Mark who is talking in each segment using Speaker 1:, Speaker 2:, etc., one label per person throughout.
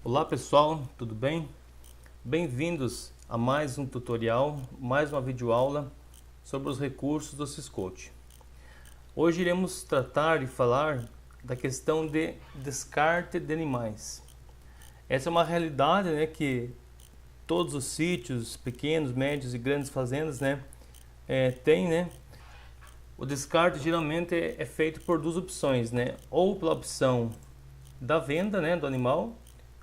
Speaker 1: Olá pessoal, tudo bem? Bem-vindos a mais um tutorial, mais uma videoaula sobre os recursos do Syscode. Hoje iremos tratar e falar da questão de descarte de animais. Essa é uma realidade, que todos os sítios, pequenos, médios e grandes fazendas, têm, O descarte geralmente é feito por duas opções, ou pela opção da venda, do animal,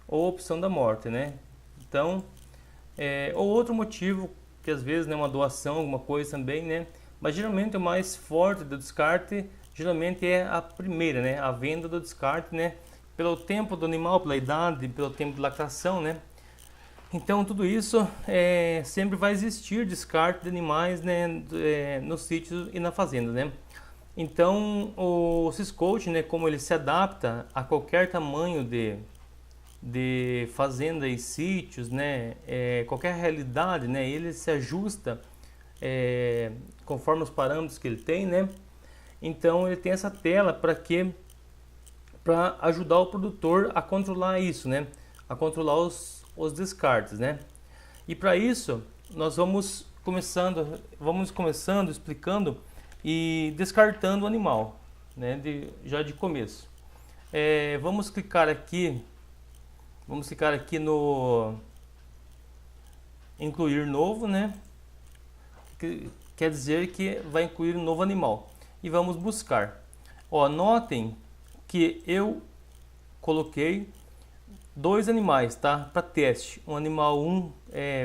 Speaker 1: ou a opção da morte, Então, ou outro motivo, que às vezes uma doação, alguma coisa também, Mas geralmente o mais forte do descarte, geralmente é a primeira, A venda do descarte, Pelo tempo do animal, pela idade, pelo tempo de lactação, Então tudo isso sempre vai existir descarte de animais, no sítio e na fazenda, Então o Syscode, como ele se adapta a qualquer tamanho de fazenda e sítios, qualquer realidade, ele se ajusta conforme os parâmetros que ele tem, Então ele tem essa tela para ajudar o produtor a controlar isso, A controlar os descartes, E para isso nós vamos começando explicando e descartando o animal, já de começo. Vamos clicar aqui no incluir novo, que quer dizer que vai incluir um novo animal. E vamos buscar. Notem que eu coloquei dois animais, tá? Para teste. Um animal 1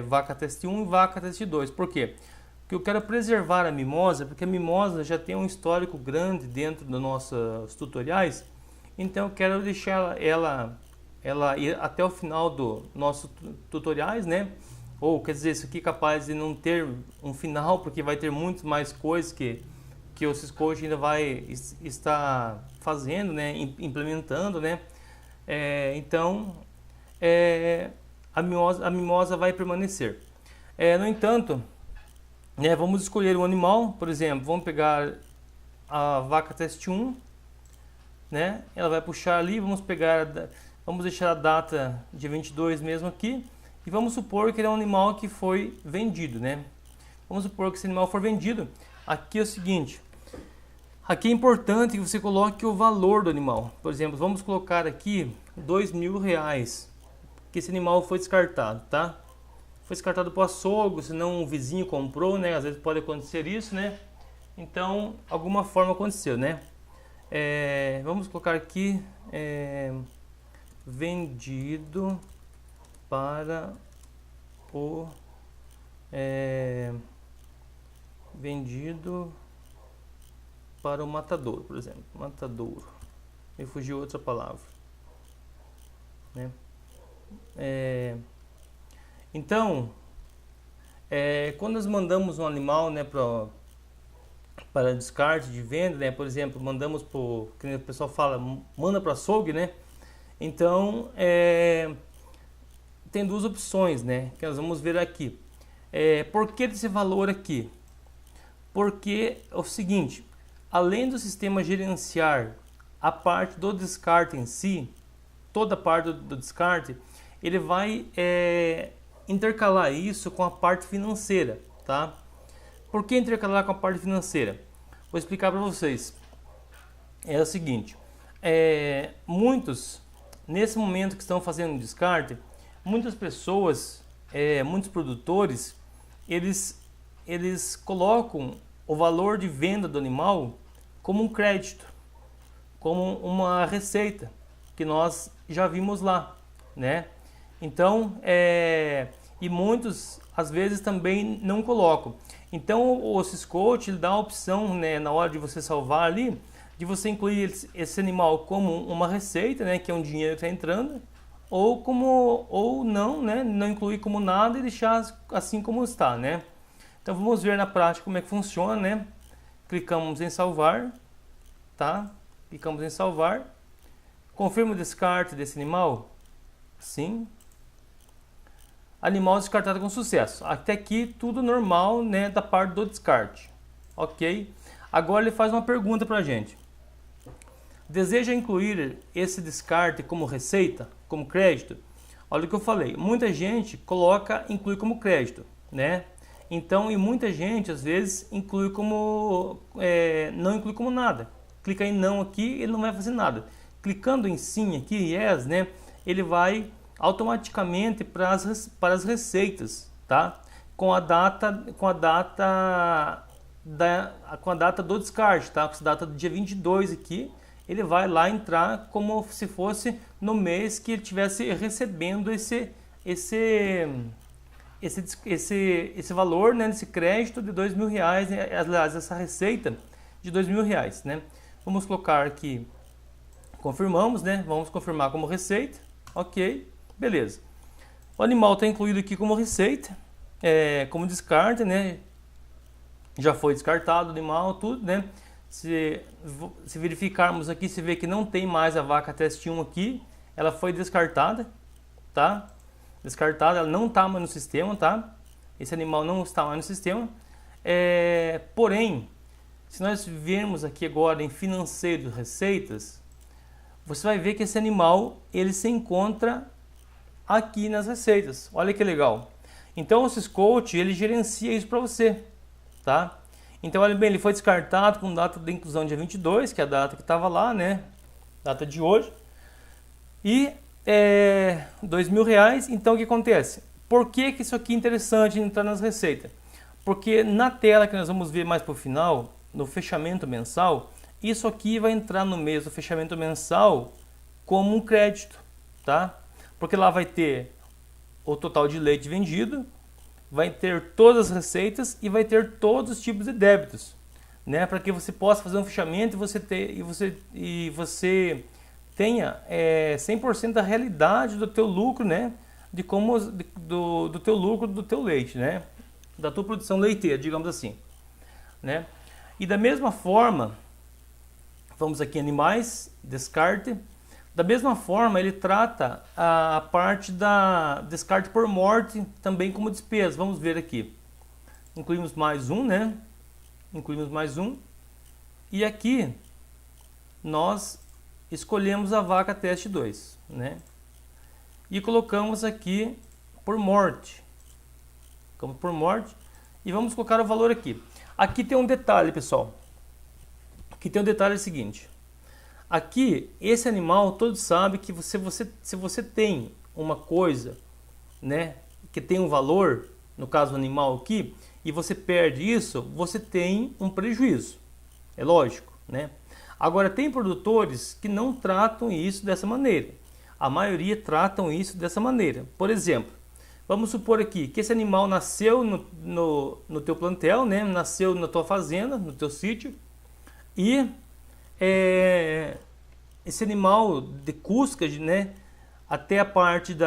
Speaker 1: vaca teste 1 e vaca teste 2. Por quê? Porque eu quero preservar a mimosa, porque a mimosa já tem um histórico grande dentro dos nossos tutoriais. Então eu quero deixar ela ir até o final do nosso tutoriais, Ou quer dizer, isso aqui é capaz de não ter um final, porque vai ter muito mais coisas que o Syscode ainda vai estar fazendo, implementando, Então a mimosa vai permanecer. No entanto, vamos escolher um animal, por exemplo, vamos pegar a vaca teste 1, Ela vai puxar ali, vamos deixar a data de 22 mesmo aqui. E vamos supor que ele é um animal que foi vendido, Vamos supor que esse animal for vendido. Aqui é o seguinte. Aqui é importante que você coloque o valor do animal. Por exemplo, vamos colocar aqui R$2.000. Que esse animal foi descartado, tá? Foi descartado para o açougue, senão um vizinho comprou, Às vezes pode acontecer isso, Então, alguma forma aconteceu, Vamos colocar aqui... vendido para o vendido para o matadouro, por exemplo, matadouro. Me fugiu outra palavra, Então, quando nós mandamos um animal, para descarte de venda, por exemplo, mandamos que o pessoal fala, manda para o açougue, Então, tem duas opções, que nós vamos ver aqui. Por que desse valor aqui? Porque é o seguinte, além do sistema gerenciar a parte do descarte em si, toda a parte do descarte, ele vai intercalar isso com a parte financeira, tá? Por que intercalar com a parte financeira? Vou explicar para vocês. É o seguinte, nesse momento que estão fazendo descarte, muitas pessoas, muitos produtores, eles colocam o valor de venda do animal como um crédito, como uma receita, que nós já vimos lá, Então, e muitos às vezes também não colocam. Então o Syscode ele dá a opção, na hora de você salvar ali, de você incluir esse animal como uma receita, que é um dinheiro que está entrando, ou não, não incluir como nada e deixar assim como está, Então vamos ver na prática como é que funciona, Clicamos em salvar, tá? Clicamos em salvar. Confirma o descarte desse animal? Sim. Animal descartado com sucesso. Até aqui tudo normal, da parte do descarte. Ok? Agora ele faz uma pergunta para a gente. Deseja incluir esse descarte como receita, como crédito? Olha o que eu falei, muita gente inclui como crédito, né? Então, e muita gente às vezes inclui como, não inclui como nada. Clica em não aqui, ele não vai fazer nada. Clicando em sim aqui, yes, né? Ele vai automaticamente para as receitas, tá? Com a data do descarte, tá? Com a data do dia 22 aqui, ele vai lá entrar como se fosse no mês que ele estivesse recebendo esse valor, né, nesse crédito de R$2.000, né, aliás, essa receita de R$2.000, né? Vamos colocar aqui, confirmamos, né? Vamos confirmar como receita, ok, beleza. O animal está incluído aqui como receita, como descarte, né? Já foi descartado o animal, tudo, né? Se verificarmos aqui, se vê que não tem mais a vaca teste 1 aqui, ela foi descartada, tá? Descartada, ela não está mais no sistema, tá? Esse animal não está mais no sistema. Porém, se nós vermos aqui agora em financeiro receitas, você vai ver que esse animal ele se encontra aqui nas receitas. Olha que legal. Então o Syscoach ele gerencia isso para você, tá? Então olha bem, ele foi descartado com data de inclusão dia 22, que é a data que estava lá, né? Data de hoje. E R$2.000. Então o que acontece? Por que isso aqui é interessante entrar nas receitas? Porque na tela que nós vamos ver mais para o final, no fechamento mensal, isso aqui vai entrar no mês do fechamento mensal como um crédito, tá? Porque lá vai ter o total de leite vendido, vai ter todas as receitas e vai ter todos os tipos de débitos, né? Para que você possa fazer um fechamento e você tenha 100% da realidade do teu lucro, né? Do teu lucro do teu leite, né? Da tua produção leiteira, digamos assim, né? E da mesma forma, vamos aqui em animais, descarte. Da mesma forma, ele trata a parte da descarte por morte também como despesa. Vamos ver aqui. Incluímos mais um, né? Incluímos mais um. E aqui nós escolhemos a vaca teste 2, né? E colocamos aqui por morte. Colocamos por morte e vamos colocar o valor aqui. Aqui tem um detalhe, pessoal. Aqui tem um detalhe seguinte. Aqui, esse animal, todos sabem que se você tem uma coisa, né, que tem um valor, no caso do animal aqui, e você perde isso, você tem um prejuízo. É lógico, né? Agora, tem produtores que não tratam isso dessa maneira. A maioria tratam isso dessa maneira. Por exemplo, vamos supor aqui que esse animal nasceu no teu plantel, né? Nasceu na tua fazenda, no teu sítio, e esse animal de cusca, né? Até a parte que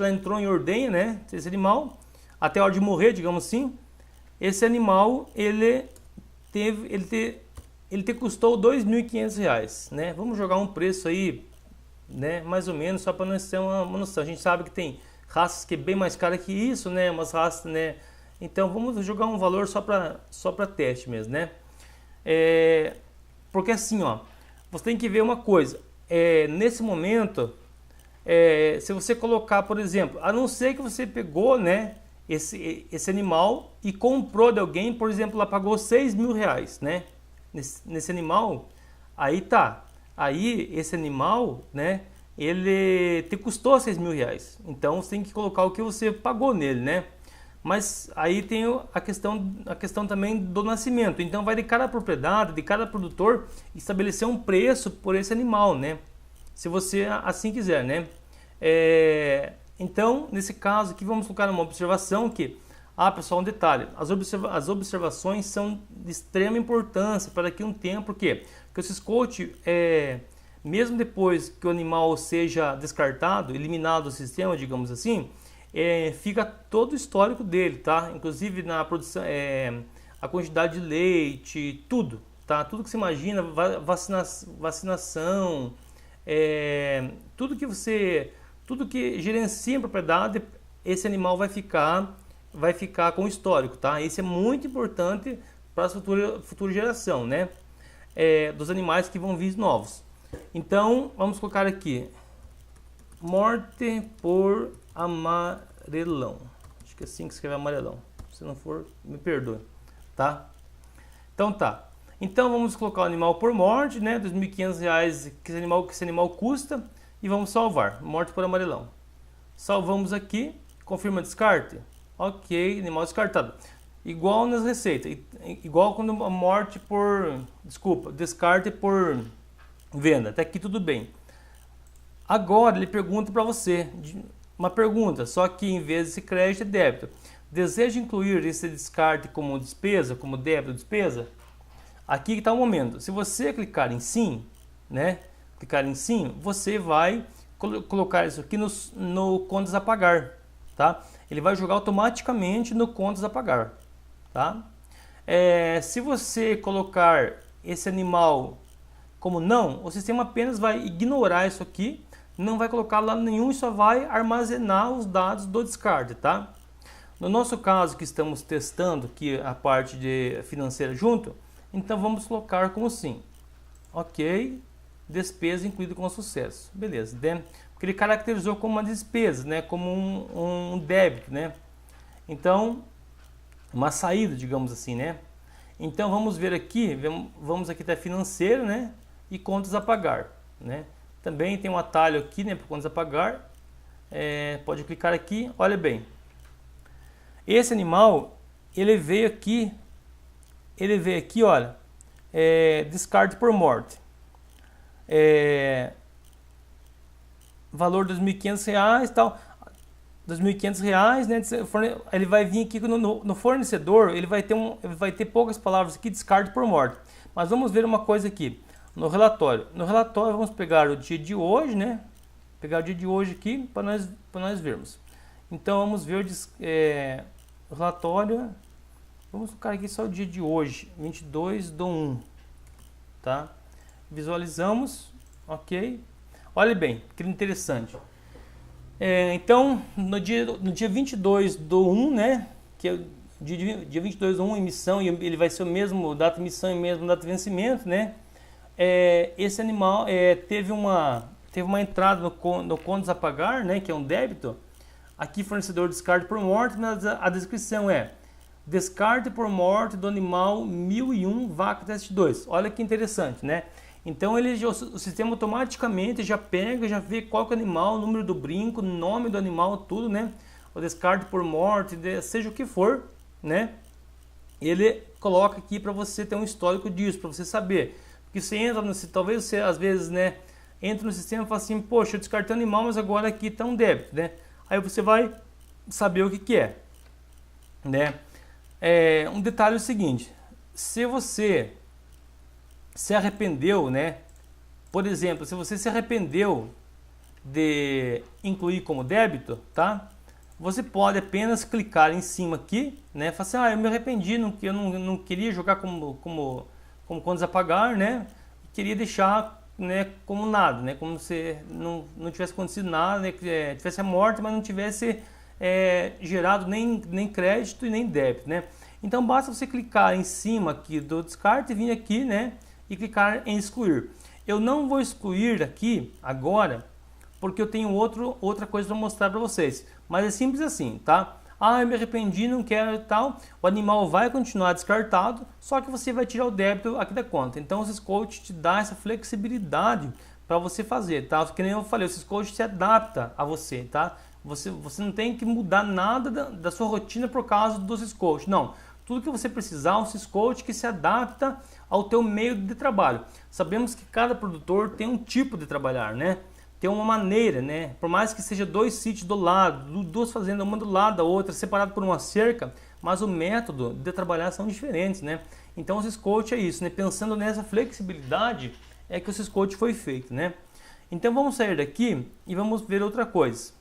Speaker 1: ela entrou em ordenha, né? Esse animal, até a hora de morrer, digamos assim, esse animal ele te custou R$2.500, né? Vamos jogar um preço aí, né? Mais ou menos, só para nós ter uma noção. A gente sabe que tem raças que é bem mais cara que isso, né? Umas raças, né? Então vamos jogar um valor só para teste mesmo, né? Porque assim, ó, você tem que ver uma coisa. Nesse momento, se você colocar, por exemplo, a não ser que você pegou, né? Esse animal e comprou de alguém, por exemplo, ela pagou R$6.000, né? Nesse animal, aí tá. Aí esse animal, né? Ele te custou R$6.000. Então você tem que colocar o que você pagou nele, né? Mas aí tem a questão também do nascimento. Então vai de cada propriedade, de cada produtor, estabelecer um preço por esse animal, né? Se você assim quiser, né? Então, nesse caso aqui, vamos colocar uma observação que, pessoal, um detalhe, as observações são de extrema importância para daqui a um tempo, por quê? Porque o Syscoach, mesmo depois que o animal seja descartado, eliminado do sistema, digamos assim, fica todo o histórico dele, tá? Inclusive na produção, a quantidade de leite, tudo, tá? Tudo que você imagina, vacinação, tudo que gerencia a propriedade, esse animal vai ficar com o histórico, tá? Isso é muito importante para a futura geração, né? Dos animais que vão vir novos. Então, vamos colocar aqui morte por amarelão. Acho que é assim que escreve amarelão. Se não for, me perdoe, tá? Então tá. Então vamos colocar o animal por morte, né? R$ 2.500 que esse animal custa e vamos salvar. Morte por amarelão. Salvamos aqui, confirma descarte. Ok, animal descartado. Igual nas receitas, igual quando a morte por, descarte por venda. Até aqui tudo bem. Agora ele pergunta para você uma pergunta, só que em vez de crédito é débito. Deseja incluir esse descarte como despesa, como débito despesa? Aqui está o momento. Se você clicar em sim, né? Clicar em sim, você vai colocar isso aqui no contas a pagar, tá? Ele vai jogar automaticamente no contas a pagar, tá? Se você colocar esse animal como não, o sistema apenas vai ignorar isso aqui, não vai colocar lá nenhum e só vai armazenar os dados do descarte, tá? No nosso caso que estamos testando aqui a parte de financeira junto, então vamos colocar como sim. Ok, despesa incluída com sucesso. Beleza, né? Porque ele caracterizou como uma despesa, né? Como um débito, né? Então, uma saída, digamos assim, né? Então vamos ver aqui, vamos aqui até financeiro, né? E contas a pagar, né? Também tem um atalho aqui, né? Para contas a pagar. Pode clicar aqui, olha bem. Esse animal, ele veio aqui, olha, descarte por morte. Valor R$ 2.500 tal, R$ 2.500, né? Ele vai vir aqui no fornecedor, ele vai ter poucas palavras aqui, descarte por morte. Mas vamos ver uma coisa aqui, no relatório. No relatório vamos pegar o dia de hoje, né? Pegar o dia de hoje aqui para nós vermos. Então vamos ver o relatório. Vamos colocar aqui só o dia de hoje, 22/1, tá? Visualizamos, ok? Olha bem, que interessante. Então, no dia 22/1, né? Que é o dia 22/1, emissão, e ele vai ser o mesmo data de emissão e mesmo data de vencimento, né? Esse animal teve uma entrada no contas a pagar, né? Que é um débito. Aqui, fornecedor descarte por morte, mas a descrição é descarte por morte do animal 1001 vaca teste 2. Olha que interessante, né? Então o sistema automaticamente já pega, já vê qual que é o animal, o número do brinco, nome do animal, tudo, né? O descarte por morte, seja o que for, né? Ele coloca aqui para você ter um histórico disso, para você saber. Porque você entra talvez você às vezes, né, entra no sistema e fala assim, poxa, eu descartei o animal, mas agora aqui está um débito, né? Aí você vai saber o que é, né? Um detalhe é o seguinte, se você se arrependeu, né? Por exemplo, se você se arrependeu de incluir como débito, tá? Você pode apenas clicar em cima aqui, né? Falar assim, eu me arrependi, eu não queria jogar como contas a pagar, né? Queria deixar, né, como nada, né? Como se não tivesse acontecido nada, né? Tivesse a morte, mas não tivesse gerado nem crédito e nem débito, né? Então basta você clicar em cima aqui do descarte e vir aqui, né? E clicar em excluir. Eu não vou excluir aqui agora, porque eu tenho outra coisa para mostrar para vocês. Mas é simples assim, tá? Eu me arrependi, não quero e tal. O animal vai continuar descartado, só que você vai tirar o débito aqui da conta. Então o Syscode te dá essa flexibilidade para você fazer, tá? Que nem eu falei, o Syscode se adapta a você, tá? Você não tem que mudar nada da sua rotina por causa do Syscode, não. Tudo que você precisar é um Syscode que se adapta ao teu meio de trabalho. Sabemos que cada produtor tem um tipo de trabalhar, né? Tem uma maneira, né? Por mais que seja dois sítios do lado, duas fazendas, uma do lado da outra, separado por uma cerca, mas o método de trabalhar são diferentes, né? Então o Syscode é isso, né? Pensando nessa flexibilidade é que o Syscode foi feito, né? Então vamos sair daqui e vamos ver outra coisa.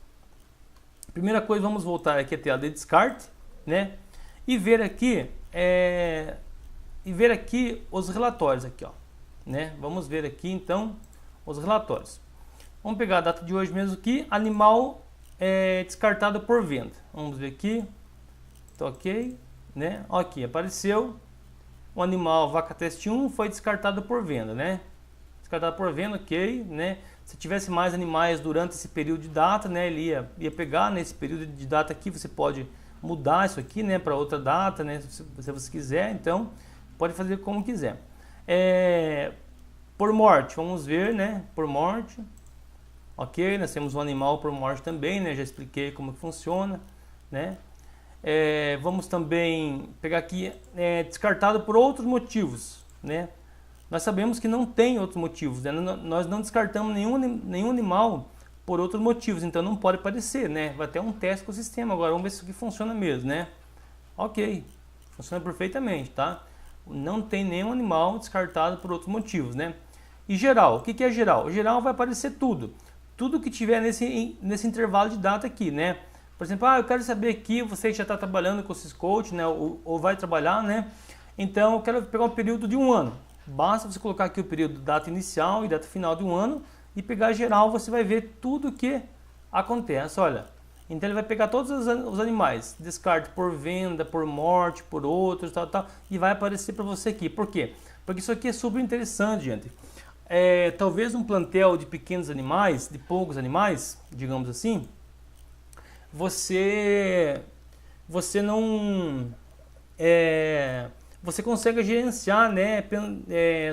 Speaker 1: Primeira coisa, vamos voltar aqui à tela de descarte, né? E ver aqui os relatórios aqui, ó, né? Vamos ver aqui então os relatórios. Vamos pegar a data de hoje mesmo aqui, animal descartado por venda. Vamos ver aqui, tá ok, né? Aqui apareceu o animal vaca teste 1 foi descartado por venda, né? Descartado por venda, ok, né? Se tivesse mais animais durante esse período de data, né, ele ia pegar nesse período de data aqui, você pode mudar isso aqui, né, para outra data, né, se você quiser, então pode fazer como quiser. Por morte, vamos ver, né, por morte, ok, nós temos um animal por morte também, né, já expliquei como que funciona, né. Vamos também pegar aqui, descartado por outros motivos, né. Nós sabemos que não tem outros motivos, né? Nós não descartamos nenhum animal por outros motivos, então não pode aparecer, né? Vai ter um teste com o sistema agora, vamos ver se isso aqui funciona mesmo, né? Ok, funciona perfeitamente, tá? Não tem nenhum animal descartado por outros motivos, né? E geral, o que é geral? Geral vai aparecer tudo que tiver nesse intervalo de data aqui, né? Por exemplo, eu quero saber aqui, você que já está trabalhando com o Syscode, né? Ou vai trabalhar, né? Então eu quero pegar um período de um ano. Basta você colocar aqui o período data inicial e data final de um ano e pegar geral, você vai ver tudo o que acontece, olha. Então ele vai pegar todos os animais, descarte por venda, por morte, por outros, tal, e vai aparecer para você aqui. Por quê? Porque isso aqui é super interessante, gente. Talvez um plantel de pequenos animais, de poucos animais, digamos assim, você não... você consegue gerenciar, né,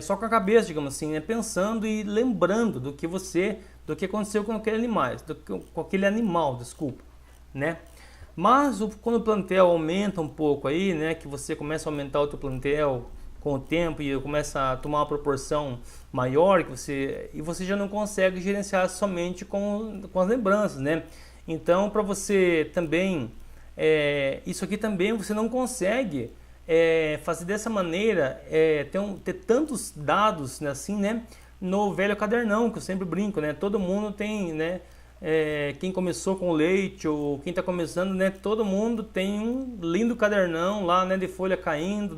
Speaker 1: só com a cabeça, digamos assim, né, pensando e lembrando do que aconteceu com aquele animal, desculpa, né? Mas quando o plantel aumenta um pouco aí, né, que você começa a aumentar o teu plantel com o tempo e começa a tomar uma proporção maior, e você já não consegue gerenciar somente com as lembranças, né? Então, para você também, isso aqui também você não consegue fazer dessa maneira, ter tantos dados, né, assim, né, no velho cadernão, que eu sempre brinco, né, todo mundo tem, né, quem começou com leite ou quem está começando, né, todo mundo tem um lindo cadernão lá, né, de folha caindo,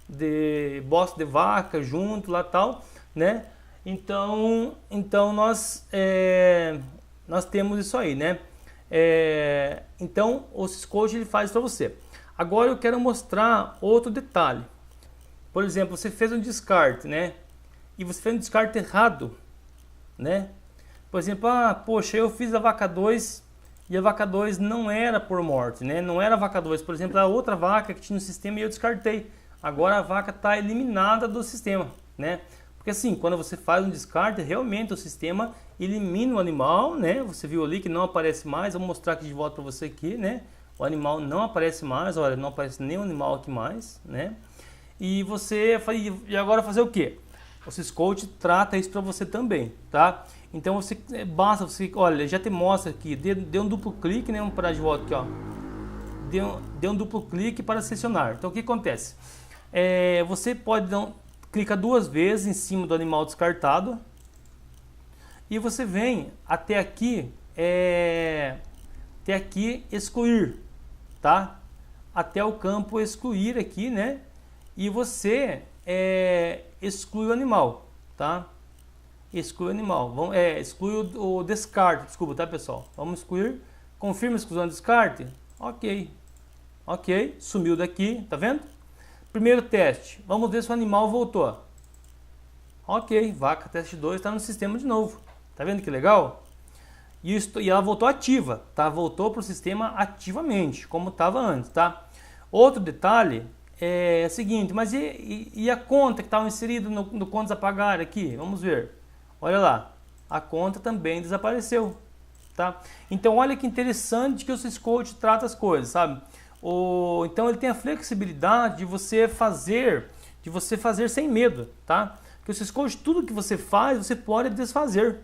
Speaker 1: de bosta de vaca junto lá tal, né, então nós temos isso aí, né, então o Syscode ele faz para você. Agora eu quero mostrar outro detalhe. Por exemplo, você fez um descarte, né? E você fez um descarte errado, né? Por exemplo, poxa, eu fiz a vaca 2 e a vaca 2 não era por morte, né? Não era a vaca 2. Por exemplo, a outra vaca que tinha no sistema e eu descartei. Agora a vaca está eliminada do sistema, né? Porque assim, quando você faz um descarte, realmente o sistema elimina o animal, né? Você viu ali que não aparece mais. Vou mostrar aqui de volta para você aqui, né? O animal não aparece mais, olha, não aparece nenhum animal aqui mais, né? E agora fazer o que? O Syscode trata isso para você também, tá? Então basta você, olha, já te mostra aqui, dê um duplo clique, né? Vamos parar de volta aqui, ó. Dê um duplo clique para selecionar. Então o que acontece? Você pode clica 2 vezes em cima do animal descartado e você vem até aqui, excluir, tá? Até o campo excluir aqui, né? E você exclui o animal, tá? Exclui o animal. Exclui o descarte, desculpa, tá, pessoal? Vamos excluir. Confirma a exclusão do descarte. Ok. Ok, sumiu daqui, tá vendo? Primeiro teste. Vamos ver se o animal voltou. Ok, vaca teste 2 está no sistema de novo. Tá vendo que legal? E ela voltou ativa, tá? Voltou para o sistema ativamente, como estava antes, tá? Outro detalhe é o seguinte, mas e a conta que estava inserida no contas a pagar aqui? Vamos ver. Olha lá, a conta também desapareceu, tá? Então olha que interessante que o Syscode trata as coisas, sabe? Então ele tem a flexibilidade de você fazer sem medo, tá? Porque o Syscode, tudo que você faz, você pode desfazer,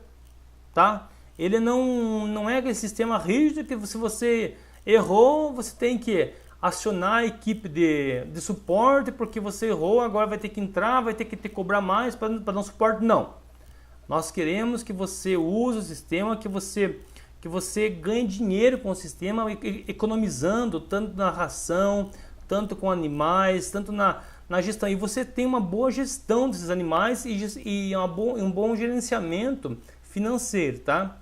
Speaker 1: tá? Ele não é aquele sistema rígido que se você errou, você tem que acionar a equipe de suporte porque você errou, agora vai ter que entrar, vai ter que te cobrar mais para dar um suporte. Não. Nós queremos que você use o sistema, que você ganhe dinheiro com o sistema, economizando tanto na ração, tanto com animais, tanto na gestão. E você tem uma boa gestão desses animais e um bom gerenciamento financeiro, tá?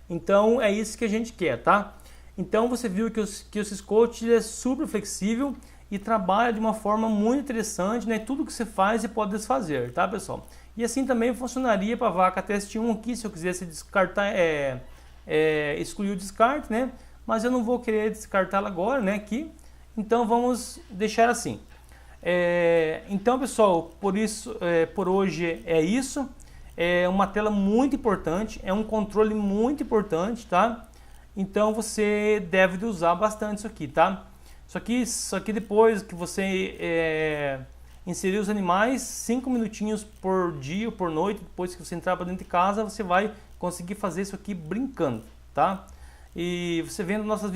Speaker 1: Então é isso que a gente quer, tá? Então você viu que o Syscode é super flexível e trabalha de uma forma muito interessante, né? Tudo que você faz você pode desfazer, tá, pessoal? E assim também funcionaria para a vaca teste 1 aqui, se eu quisesse descartar, excluir o descarte, né? Mas eu não vou querer descartá-la agora, né? Aqui. Então vamos deixar assim. Então, pessoal, por hoje é isso. É uma tela muito importante, é um controle muito importante, tá? Então você deve usar bastante isso aqui, tá? Isso aqui depois que você inserir os animais, 5 minutinhos por dia ou por noite, depois que você entrar para dentro de casa, você vai conseguir fazer isso aqui brincando, tá? E você vendo nossas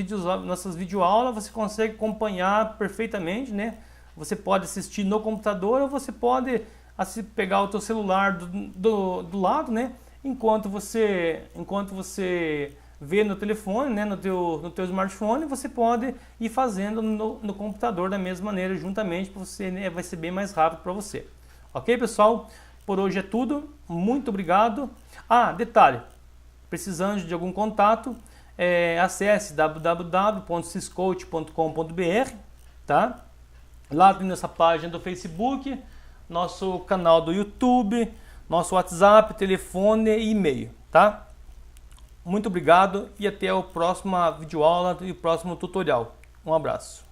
Speaker 1: videoaulas, você consegue acompanhar perfeitamente, né? Você pode assistir no computador ou você pode pegar o teu celular do lado, né? Enquanto você vê no telefone, né? no teu smartphone, você pode ir fazendo no computador da mesma maneira, juntamente, para você, né? Vai ser bem mais rápido para você. Ok, pessoal? Por hoje é tudo. Muito obrigado. Detalhe, precisando de algum contato, acesse www.syscoach.com.br, tá? Lá tem nossa página do Facebook, nosso canal do YouTube, nosso WhatsApp, telefone e e-mail, tá? Muito obrigado e até a próxima videoaula e o próximo tutorial. Um abraço.